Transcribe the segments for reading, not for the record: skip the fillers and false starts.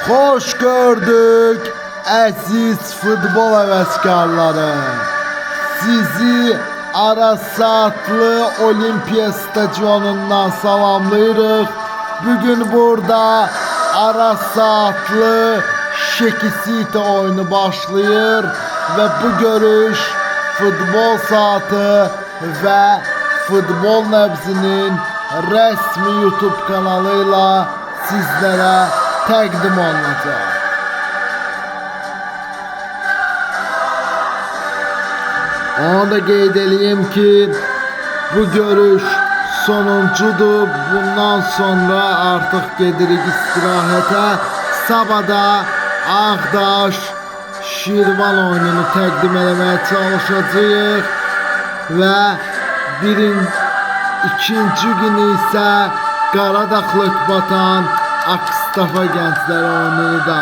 Hoş gördük əziz futbol həvəskarları. Sizi Aras Saatlı Olimpiya Stadionundan salamlayırıq. Bugün burada Aras Saatlı Şekisite oyunu başlayır ve bu görüş Futbol Saatı ve Futbol Nəbzinin resmi YouTube kanalıyla sizlere təqdim olunacaq. Onu da qeyd edeyim ki bu görüş sonuncudur. Bundan sonra artıq gedirik istirahətə. Sabahda Ağdaş Şirvan oyununu təqdim etməyə çalışacağıq və ikinci günü isə Qaradağlıq batan Akstafa Gənclər oyununu da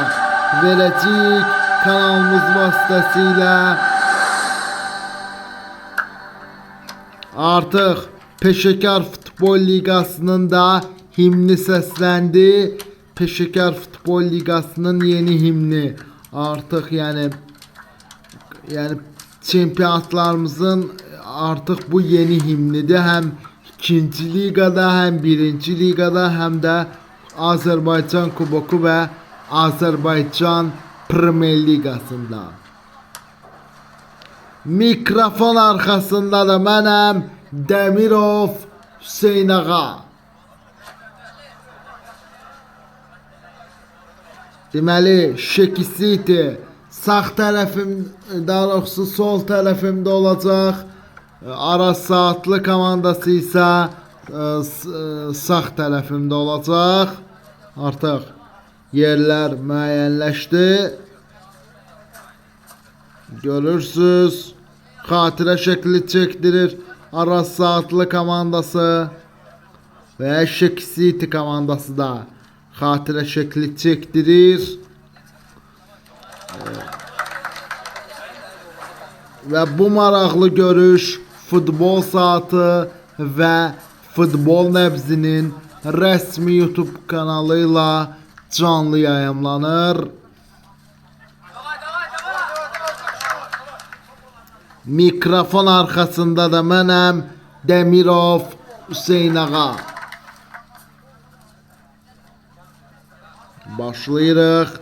verəcəyik kanalımız vasitəsilə. Artıq Peşəkar Futbol Liqasının da himni səsləndi. Peşəkar Futbol Liqasının yeni himni artıq yəni çempionatlarımızın artıq bu yeni himnidir. Həm ikinci liqada, həm birinci liqada, həm də Azərbaycan Kuboku və Azərbaycan Premier Liqasında. Mikrofon arxasında da mənəm, Demirov Hüseyn Ağa. Deməli, Şekisite sağ tərəfim, daha doğrusu sol tərəfimdə olacaq. Aras Saatlı komandası isə sağ tərəfimdə olacaq. Artıq yerlər müəyyənləşdi. Görürsünüz, xatirə şəkli çəkdirir Aras Saatlı komandası və Şekisite komandası da xatirə şəkli çəkdirir. Və bu maraqlı görüş Futbol Saatı və Futbol Nəbzinin resmi YouTube kanalıyla canlı yayımlanır. Mikrofon arxasında da mənəm, Demirov Hüseyn Ağa. Başlayırıq.